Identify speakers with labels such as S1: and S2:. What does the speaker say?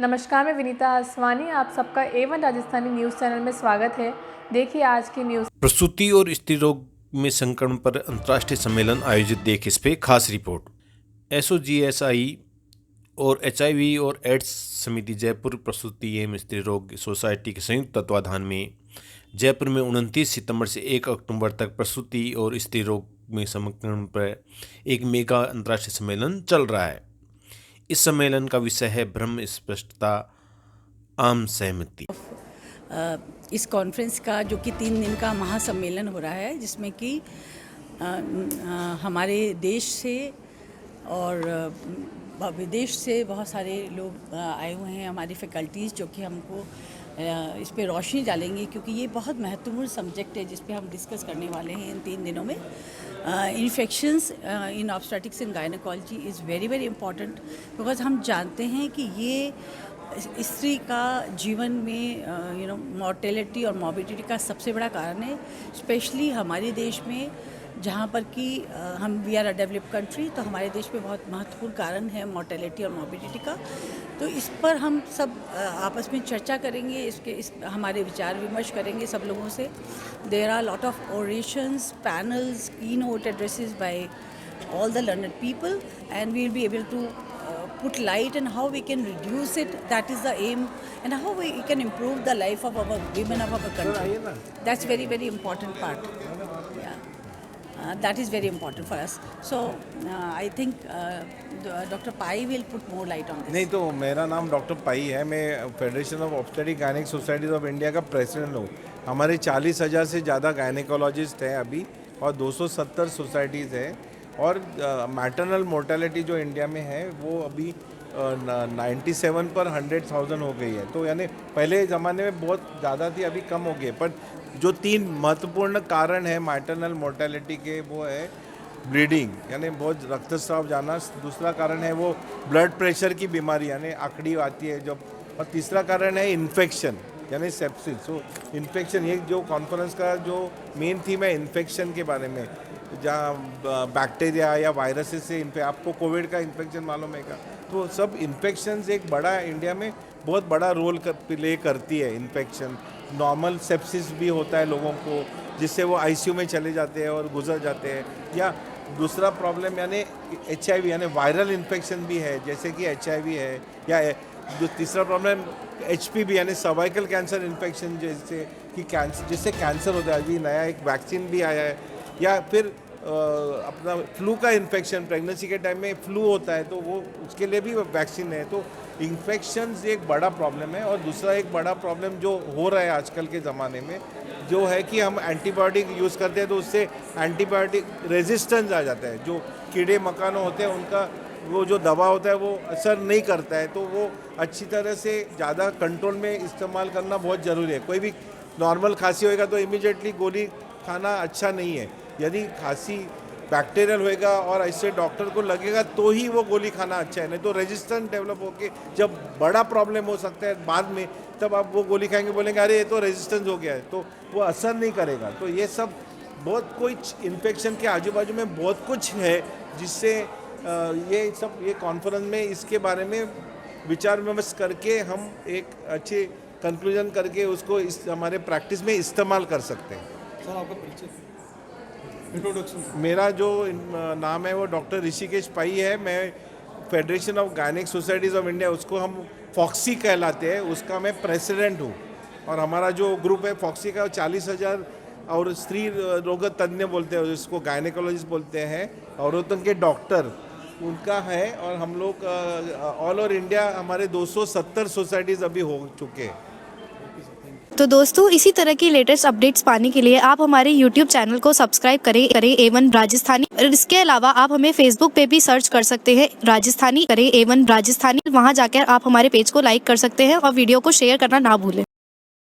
S1: नमस्कार, मैं विनीता आसवानी। आप सबका A1 राजस्थानी न्यूज़ चैनल में स्वागत है। देखिए आज की न्यूज़।
S2: प्रसूति और स्त्री रोग में संक्रमण पर अंतर्राष्ट्रीय सम्मेलन आयोजित। देख इस पे खास रिपोर्ट। SOGSI और HIV और एड्स समिति जयपुर प्रसूति एवं स्त्री रोग सोसाइटी के संयुक्त तत्वाधान में जयपुर में 29 सितंबर से 1 अक्टूबर तक प्रसूति और स्त्री रोग में संक्रमण पर एक मेगा अंतर्राष्ट्रीय सम्मेलन चल रहा है। इस सम्मेलन का विषय है भ्रम स्पष्टता आम सहमति।
S3: इस कॉन्फ्रेंस का जो कि 3 दिन का महासम्मेलन हो रहा है, जिसमें कि हमारे देश से और विदेश से बहुत सारे लोग आए हुए हैं, हमारी फैकल्टीज़, जो कि हमको इस पे रोशनी डालेंगे, क्योंकि ये बहुत महत्वपूर्ण सब्जेक्ट है जिस पे हम डिस्कस करने वाले हैं इन 3 दिनों में। Infections in obstetrics and gynaecology is very very important, because हम जानते हैं कि ये स्त्री का जीवन में मॉर्टेलिटी और मॉर्बिडिटी का सबसे बड़ा कारण है, स्पेशली हमारे देश में, जहाँ पर कि हम we are a developed country, तो हमारे देश में बहुत महत्वपूर्ण कारण है मॉर्टेलिटी और मॉर्बिडिटी का। तो इस पर हम सब आपस में चर्चा करेंगे, हमारे विचार विमर्श करेंगे सब लोगों से। There are lot of orations, panels, keynote addresses by all the learned people, and we will be able to put light on how we can reduce it. That is the aim, and how we can improve the life of our women of our country. That's very very important part. Yeah, that is very important for us. So I think Dr. Pai will put more light on this.
S4: नहीं तो मेरा नाम doctor पाई है। मैं federation of obstetric gynaec societies of India का president हूँ। हमारे 40,000 से ज़्यादा गायनेकोलॉजिस्ट हैं अभी, और 270 सोसाइटीज़ हैं। और मैटरनल मोर्टेलिटी जो इंडिया में है वो अभी 97 पर 100,000 हो गई है। तो यानी पहले ज़माने में बहुत ज़्यादा थी, अभी कम हो गई। पर जो 3 महत्वपूर्ण कारण है मैटरनल मोर्टेलिटी के, वो है ब्लीडिंग, यानी बहुत रक्तस्राव जाना। दूसरा कारण है वो ब्लड प्रेशर की बीमारी, यानी आकड़ी आती है जब। और तीसरा कारण है इन्फेक्शन, यानी सेप्सिस। सो इन्फेक्शन, ये जो कॉन्फ्रेंस का जो मेन थीम है इन्फेक्शन के बारे में, जहाँ बैक्टीरिया या वायरसेस से आपको कोविड का इन्फेक्शन मालूम है क्या? तो सब इन्फेक्शंस एक बड़ा इंडिया में बहुत बड़ा रोल प्ले करती है। इन्फेक्शन, नॉर्मल सेप्सिस भी होता है लोगों को, जिससे वो ICU में चले जाते हैं और गुजर जाते हैं। या दूसरा प्रॉब्लम यानी HIV, यानी वायरल इन्फेक्शन भी है, जैसे कि HIV है। या जो तीसरा प्रॉब्लम HPV, यानी सर्वाइकल कैंसर इन्फेक्शन, जैसे कि कैंसर, जिससे कैंसर होता है। अभी नया एक वैक्सीन भी आया है। या फिर अपना फ्लू का इन्फेक्शन, प्रेगनेंसी के टाइम में फ्लू होता है, तो वो उसके लिए भी वैक्सीन है। तो इन्फेक्शंस एक बड़ा प्रॉब्लम है। और दूसरा एक बड़ा प्रॉब्लम जो हो रहा है आजकल के ज़माने में, जो है कि हम एंटीबायोटिक यूज़ करते हैं, तो उससे एंटीबायोटिक रेजिस्टेंस आ जाता है। जो कीड़े मकोड़े होते हैं, उनका वो जो दवा होता है वो असर नहीं करता है। तो वो अच्छी तरह से ज़्यादा कंट्रोल में इस्तेमाल करना बहुत ज़रूरी है। कोई भी नॉर्मल खांसी होएगा तो इमीडिएटली गोली खाना अच्छा नहीं है। यदि खांसी बैक्टीरियल होएगा और ऐसे डॉक्टर को लगेगा तो ही वो गोली खाना अच्छा है, नहीं तो रेजिस्टेंस डेवलप होके जब बड़ा प्रॉब्लम हो सकता है बाद में, तब आप वो गोली खाएंगे, बोलेंगे अरे ये तो रेजिस्टेंस हो गया है, तो वो असर नहीं करेगा। तो ये सब बहुत कुछ इन्फेक्शन के आजू बाजू में बहुत कुछ है, जिससे ये कॉन्फ्रेंस में इसके बारे में विचार विमर्श करके हम एक अच्छे कंक्लूजन करके उसको हमारे प्रैक्टिस में इस्तेमाल कर सकते हैं।
S5: सर आपका परिचय, इंट्रोडक्शन।
S4: मेरा जो नाम है वो डॉक्टर ऋषिकेश पाई है। मैं federation of gynaec societies of India, उसको हम फॉक्सी कहलाते हैं, उसका मैं प्रेसिडेंट हूँ। और हमारा जो ग्रुप है फॉक्सी का, 40,000 और स्त्री रोग तज्ञ बोलते हैं, जिसको गायनेकोलॉजिस्ट बोलते हैं, औरतों के डॉक्टर, उनका है। और हम लोग ऑल ओवर इंडिया हमारे 270 सोसाइटीज़ अभी हो चुके हैं।
S6: तो दोस्तों, इसी तरह की लेटेस्ट अपडेट्स पाने के लिए आप हमारे YouTube चैनल को सब्सक्राइब करें A1 राजस्थानी। और इसके अलावा आप हमें Facebook पे भी सर्च कर सकते हैं, राजस्थानी करें A1 राजस्थानी। वहां जाकर आप हमारे पेज को लाइक कर सकते हैं और वीडियो को शेयर करना ना भूलें।